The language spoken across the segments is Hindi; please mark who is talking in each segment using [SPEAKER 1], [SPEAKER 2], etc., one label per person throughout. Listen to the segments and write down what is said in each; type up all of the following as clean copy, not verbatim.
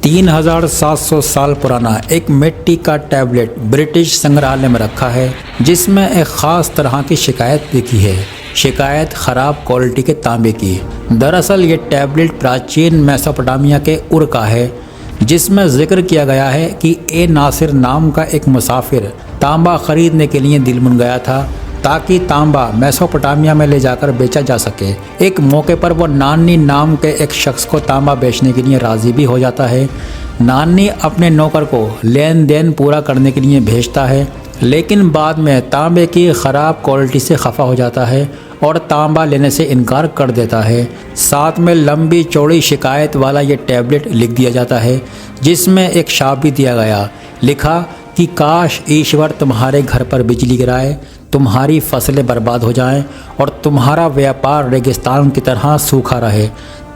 [SPEAKER 1] 3700 साल पुराना एक मिट्टी का टैबलेट ब्रिटिश संग्रहालय में रखा है, जिसमें एक ख़ास तरह की शिकायत लिखी है। शिकायत ख़राब क्वालिटी के तांबे की। दरअसल ये टैबलेट प्राचीन मेसोपोटामिया के उर का है, जिसमें जिक्र किया गया है कि ए नासिर नाम का एक मुसाफिर तांबा खरीदने के लिए दिलमुन गया था, ताकि तांबा मेसोपोटामिया में ले जाकर बेचा जा सके। एक मौके पर वो नानी नाम के एक शख्स को तांबा बेचने के लिए राज़ी भी हो जाता है। नानी अपने नौकर को लेन देन पूरा करने के लिए भेजता है, लेकिन बाद में तांबे की ख़राब क्वालिटी से खफा हो जाता है और तांबा लेने से इनकार कर देता है। साथ में लंबी चौड़ी शिकायत वाला ये टैबलेट लिख दिया जाता है, जिसमें एक शाप भी दिया गया। लिखा कि काश ईश्वर तुम्हारे घर पर बिजली गिराए, तुम्हारी फसलें बर्बाद हो जाएं और तुम्हारा व्यापार रेगिस्तान की तरह सूखा रहे।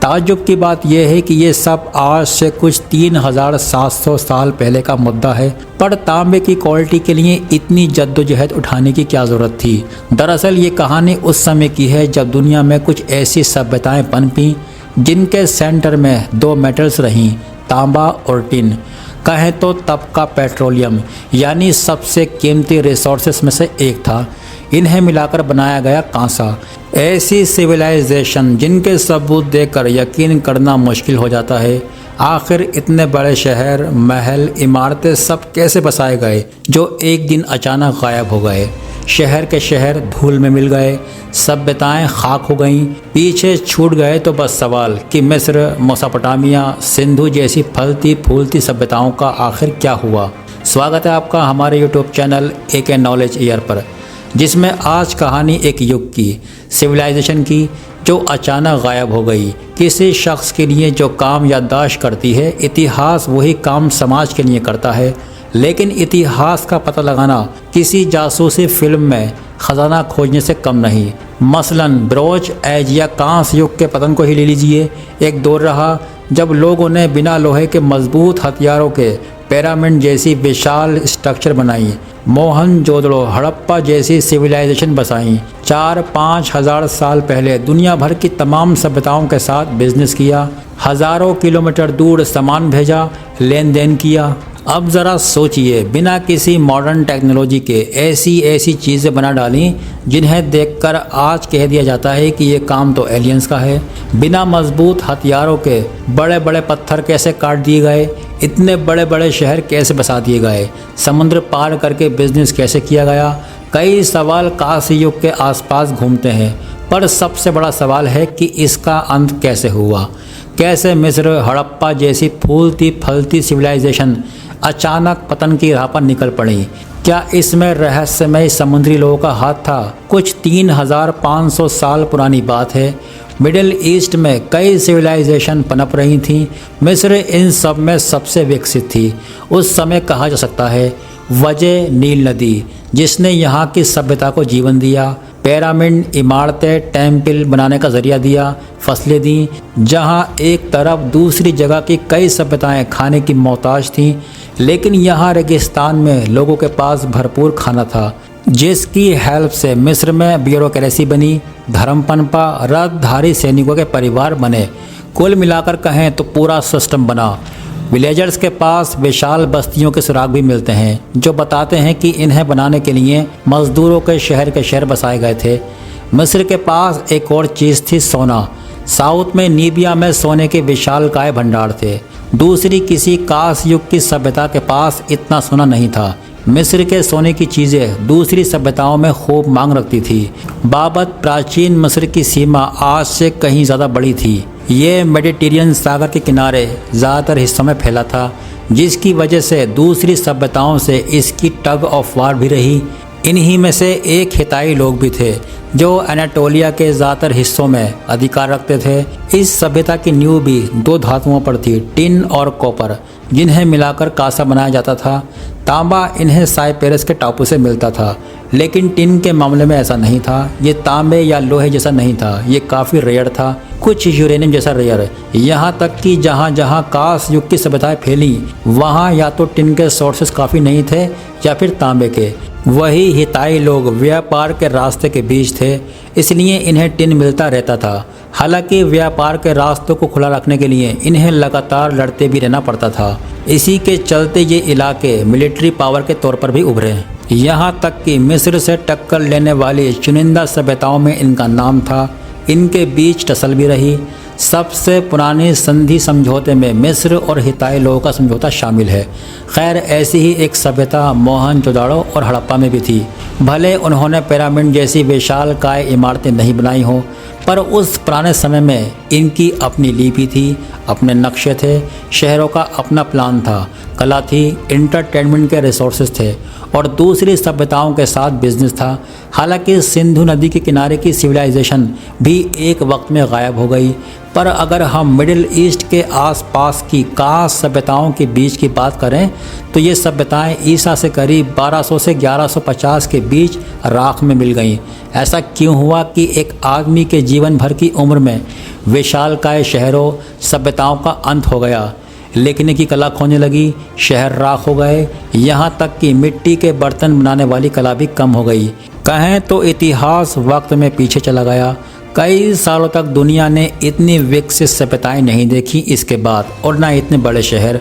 [SPEAKER 1] ताज्जुब की बात यह है कि ये सब आज से कुछ 3700 साल पहले का मुद्दा है, पर तांबे की क्वालिटी के लिए इतनी जद्दोजहद उठाने की क्या ज़रूरत थी। दरअसल ये कहानी उस समय की है जब दुनिया में कुछ ऐसी सभ्यताएं पनपीं जिनके सेंटर में दो मेटल्स रहीं, तांबा और टिन। कहें तो तब का पेट्रोलियम यानी सबसे कीमती रिसोर्सेस में से एक था। इन्हें मिलाकर बनाया गया कांसा। ऐसी सिविलाइजेशन जिनके सबूत देखकर यकीन करना मुश्किल हो जाता है। आखिर इतने बड़े शहर, महल, इमारतें सब कैसे बसाए गए जो एक दिन अचानक गायब हो गए। शहर के शहर धूल में मिल गए, सभ्यताएं खाक हो गईं। पीछे छूट गए तो बस सवाल कि मिस्र, मेसोपोटामिया, सिंधु जैसी फलती फूलती सभ्यताओं का आखिर क्या हुआ। स्वागत है आपका हमारे YouTube channel AK knowledge year पर, जिसमें आज कहानी एक युग की, सिविलाइजेशन की, जो अचानक गायब हो गई। किसी शख्स के लिए जो काम याददाश्त करती है, इतिहास वही काम समाज के लिए करता है। लेकिन इतिहास का पता लगाना किसी जासूसी फिल्म में ख़जाना खोजने से कम नहीं। मसलन ब्रोंज एज या कांस्य युग के पतन को ही ले लीजिए। एक दौर रहा जब लोगों ने बिना लोहे के मजबूत हथियारों के पिरामिड जैसी विशाल स्ट्रक्चर बनाई, मोहनजोदड़ो, हड़प्पा जैसी सिविलाइजेशन बसाई। 4-5 हज़ार साल पहले दुनिया भर की तमाम सभ्यताओं के साथ बिजनेस किया, हज़ारों किलोमीटर दूर सामान भेजा, लेन देन किया। अब ज़रा सोचिए, बिना किसी मॉडर्न टेक्नोलॉजी के ऐसी चीज़ें बना डाली जिन्हें देखकर आज कह दिया जाता है कि ये काम तो एलियंस का है। बिना मजबूत हथियारों के बड़े बड़े पत्थर कैसे काट दिए गए, इतने बड़े बड़े शहर कैसे बसा दिए गए, समुद्र पार करके बिजनेस कैसे किया गया। कई सवाल कांस्य युग के आसपास घूमते हैं, पर सबसे बड़ा सवाल है कि इसका अंत कैसे हुआ। कैसे मिस्र, हड़प्पा जैसी फूलती फलती सिविलाइजेशन अचानक पतन की राह पर निकल पड़ी। क्या इसमें रहस्यमय समुद्री लोगों का हाथ था। कुछ 3500 साल पुरानी बात है। मिडिल ईस्ट में कई सिविलाइजेशन पनप रही थीं। मिस्र इन सब में सबसे विकसित थी। उस समय कहा जा सकता है वजह नील नदी, जिसने यहाँ की सभ्यता को जीवन दिया। पिरामिड, इमारतें, टेम्पल बनाने का जरिया दिया, फसलें दी। जहाँ एक तरफ दूसरी जगह की कई सभ्यताएं खाने की मोहताज थीं, लेकिन यहाँ रेगिस्तान में लोगों के पास भरपूर खाना था, जिसकी हेल्प से मिस्र में ब्यूरोक्रेसी बनी, धर्म पनपा, रथधारी सैनिकों के परिवार बने। कुल मिलाकर कहें तो पूरा सिस्टम बना। विलेजर्स के पास विशाल बस्तियों के सुराग भी मिलते हैं, जो बताते हैं कि इन्हें बनाने के लिए मजदूरों के शहर बसाए गए थे। मिस्र के पास एक और चीज़ थी, सोना। साउथ में नीबिया में सोने के विशालकाय भंडार थे। दूसरी किसी कांस्य युग की सभ्यता के पास इतना सोना नहीं था। मिस्र के सोने की चीज़ें दूसरी सभ्यताओं में खूब मांग रखती थी। बाबत प्राचीन मिस्र की सीमा आज से कहीं ज़्यादा बड़ी थी। ये मेडिटेरियन सागर के किनारे ज़्यादातर हिस्सों में फैला था, जिसकी वजह से दूसरी सभ्यताओं से इसकी टग ऑफ वार भी रही। इन्हीं में से एक हिताई लोग भी थे, जो एनाटोलिया के ज़्यादातर हिस्सों में अधिकार रखते थे। इस सभ्यता की नींव भी दो धातुओं पर थी, टिन और कॉपर, जिन्हें मिलाकर कांसा बनाया जाता था। तांबा इन्हें साइपेरस के टापू से मिलता था, लेकिन टिन के मामले में ऐसा नहीं था। ये तांबे या लोहे जैसा नहीं था, ये काफ़ी रेयर था, कुछ यूरेनियम जैसा रेयर। यहाँ तक कि जहाँ जहाँ कांस युग की सभ्यताएं फैली वहाँ या तो टिन के सोर्सेस काफ़ी नहीं थे या फिर तांबे के। वही हिताई लोग व्यापार के रास्ते के बीच थे, इसलिए इन्हें टिन मिलता रहता था। हालांकि व्यापार के रास्तों को खुला रखने के लिए इन्हें लगातार लड़ते भी रहना पड़ता था। इसी के चलते ये इलाके मिलिट्री पावर के तौर पर भी उभरे। यहाँ तक कि मिस्र से टक्कर लेने वाली चुनिंदा सभ्यताओं में इनका नाम था। इनके बीच टसल भी रही। सबसे पुरानी संधि समझौते में मिस्र और हिताई लोगों का समझौता शामिल है। खैर, ऐसी ही एक सभ्यता मोहनजोदाड़ो और हड़प्पा में भी थी। भले उन्होंने पिरामिड जैसी विशालकाय इमारतें नहीं बनाई हों, पर उस पुराने समय में इनकी अपनी लिपि थी, अपने नक्शे थे, शहरों का अपना प्लान था, कला थी, इंटरटेनमेंट के रिसोर्सेज थे और दूसरी सभ्यताओं के साथ बिजनेस था। हालांकि सिंधु नदी के किनारे की सिविलाइजेशन भी एक वक्त में गायब हो गई, पर अगर हम मिडिल ईस्ट के आसपास की कांस सभ्यताओं के बीच की बात करें तो ये सभ्यताएं ईसा से करीब 1200 से 1150 के बीच राख में मिल गईं। ऐसा क्यों हुआ कि एक आदमी के जीवन भर की उम्र में विशालकाय शहरों सभ्यताओं का अंत हो गया, लिखने की कला खोने लगी, शहर राख हो गए, यहाँ तक कि मिट्टी के बर्तन बनाने वाली कला भी कम हो गई। कहें तो इतिहास वक्त में पीछे चला गया। कई सालों तक दुनिया ने इतनी विकसित सभ्यताएं नहीं देखी इसके बाद, और न इतने बड़े शहर।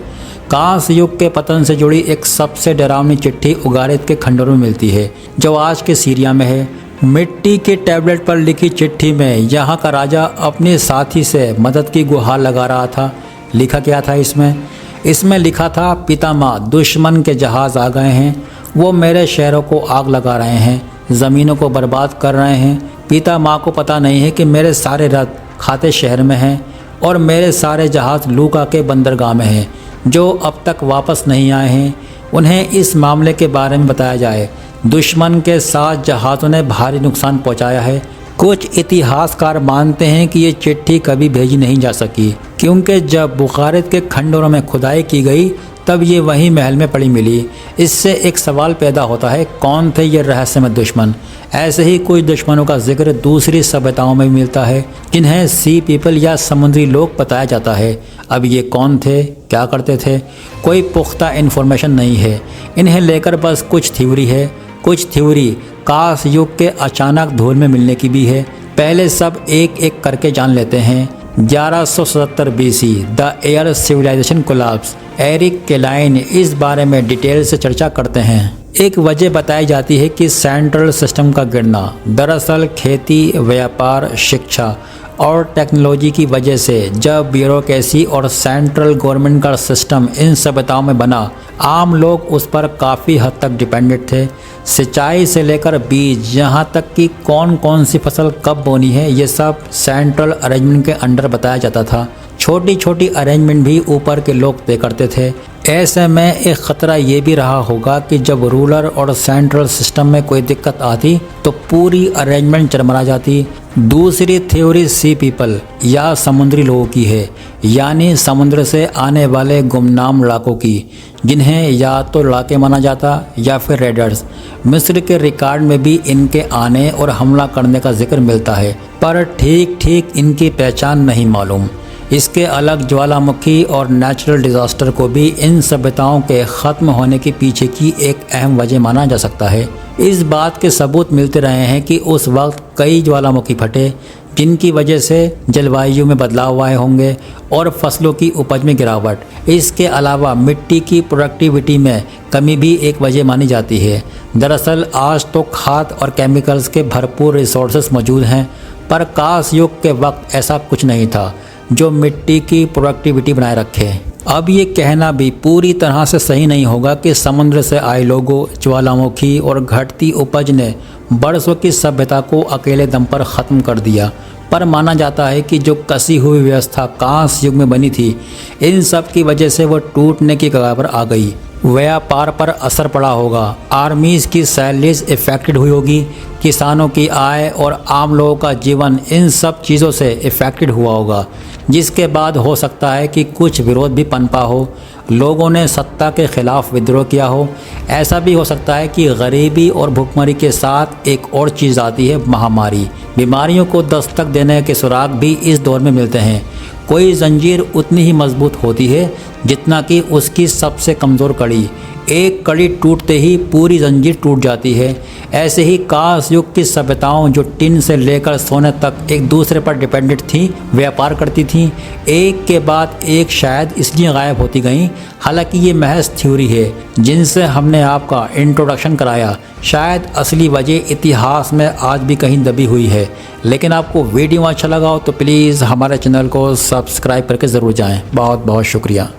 [SPEAKER 1] कांस युग के पतन से जुड़ी एक सबसे डरावनी चिट्ठी उगारित के खंडरों में मिलती है, जो आज के सीरिया में है। मिट्टी के टैबलेट पर लिखी चिट्ठी में यहाँ का राजा अपने साथी से मदद की गुहार लगा रहा था। लिखा क्या था इसमें लिखा था, पितामह, दुश्मन के जहाज़ आ गए हैं, वो मेरे शहरों को आग लगा रहे हैं, ज़मीनों को बर्बाद कर रहे हैं। पिता माँ को पता नहीं है कि मेरे सारे रथ खाते शहर में हैं और मेरे सारे जहाज़ लूका के बंदरगाह में हैं, जो अब तक वापस नहीं आए हैं। उन्हें इस मामले के बारे में बताया जाए। दुश्मन के साथ जहाज़ों ने भारी नुकसान पहुंचाया है। कुछ इतिहासकार मानते हैं कि ये चिट्ठी कभी भेजी नहीं जा सकी, क्योंकि जब बुखारित के खंडरों में खुदाई की गई तब ये वहीं महल में पड़ी मिली। इससे एक सवाल पैदा होता है, कौन थे ये रहस्यमय दुश्मन? ऐसे ही कुछ दुश्मनों का जिक्र दूसरी सभ्यताओं में भी मिलता है, जिन्हें सी पीपल या समुद्री लोग बताया जाता है। अब ये कौन थे, क्या करते थे, कोई पुख्ता इन्फॉर्मेशन नहीं है। इन्हें लेकर बस कुछ थ्योरी है। कुछ थ्योरी कांस युग के अचानक धूल में मिलने की भी है। पहले सब एक एक करके जान लेते हैं। 1177 BC the air civilization collapse. Eric Cline इस बारे में डिटेल से चर्चा करते हैं। एक वजह बताई जाती है कि सेंट्रल सिस्टम का गिरना दरअसल खेती, व्यापार, शिक्षा और टेक्नोलॉजी की वजह से जब ब्यूरोक्रेसी और सेंट्रल गवर्नमेंट का सिस्टम इन सभ्यताओं में बना, आम लोग उस पर काफ़ी हद तक डिपेंडेंट थे। सिंचाई से लेकर बीज, यहाँ तक कि कौन कौन सी फसल कब बोनी है, ये सब सेंट्रल अरेंजमेंट के अंडर बताया जाता था। छोटी छोटी अरेंजमेंट भी ऊपर के लोग तय करते थे। ऐसे में एक ख़तरा ये भी रहा होगा कि जब रूलर और सेंट्रल सिस्टम में कोई दिक्कत आती तो पूरी अरेंजमेंट चरमरा जाती। दूसरी थ्योरी सी पीपल या समुद्री लोगों की है, यानी समुद्र से आने वाले गुमनाम लड़ाकों की, जिन्हें या तो लड़ाके माना जाता या फिर रेडर्स। मिस्र के रिकॉर्ड में भी इनके आने और हमला करने का जिक्र मिलता है, पर ठीक इनकी पहचान नहीं मालूम। इसके अलग ज्वालामुखी और नेचुरल डिज़ास्टर को भी इन सभ्यताओं के ख़त्म होने के पीछे की एक अहम वजह माना जा सकता है। इस बात के सबूत मिलते रहे हैं कि उस वक्त कई ज्वालामुखी फटे, जिनकी वजह से जलवायु में बदलाव आए होंगे और फसलों की उपज में गिरावट। इसके अलावा मिट्टी की प्रोडक्टिविटी में कमी भी एक वजह मानी जाती है। दरअसल आज तो खाद और केमिकल्स के भरपूर रिसोर्सेस मौजूद हैं, पर कांस युग के वक्त ऐसा कुछ नहीं था जो मिट्टी की प्रोडक्टिविटी बनाए रखे। अब ये कहना भी पूरी तरह से सही नहीं होगा कि समुद्र से आए लोगों, ज्वालामुखी और घटती उपज ने बरसों की सभ्यता को अकेले दम पर ख़त्म कर दिया। पर माना जाता है कि जो कसी हुई व्यवस्था कांस युग में बनी थी, इन सब की वजह से वो टूटने की कगार पर आ गई। व्यापार पर असर पड़ा होगा, आर्मीज़ की सैलरीज इफ़ेक्टेड हुई होगी, किसानों की आय और आम लोगों का जीवन इन सब चीज़ों से इफ़ेक्टेड हुआ होगा, जिसके बाद हो सकता है कि कुछ विरोध भी पनपा हो लोगों ने सत्ता के खिलाफ विद्रोह किया हो। ऐसा भी हो सकता है कि गरीबी और भुखमरी के साथ एक और चीज़ आती है, महामारी। बीमारियों को दस्तक देने के सुराग भी इस दौर में मिलते हैं। कोई जंजीर उतनी ही मजबूत होती है जितना कि उसकी सबसे कमज़ोर कड़ी। एक कड़ी टूटते ही पूरी जंजीर टूट जाती है। ऐसे ही कांस्य युग की सभ्यताओं जो टिन से लेकर सोने तक एक दूसरे पर डिपेंडेंट थीं, व्यापार करती थीं, एक के बाद एक शायद इसलिए गायब होती गईं। हालांकि ये महज थ्योरी है जिनसे हमने आपका इंट्रोडक्शन कराया। शायद असली वजह इतिहास में आज भी कहीं दबी हुई है। लेकिन आपको वीडियो अच्छा लगा हो तो प्लीज़ हमारे चैनल को सब्सक्राइब करके ज़रूर जाएं। बहुत बहुत शुक्रिया।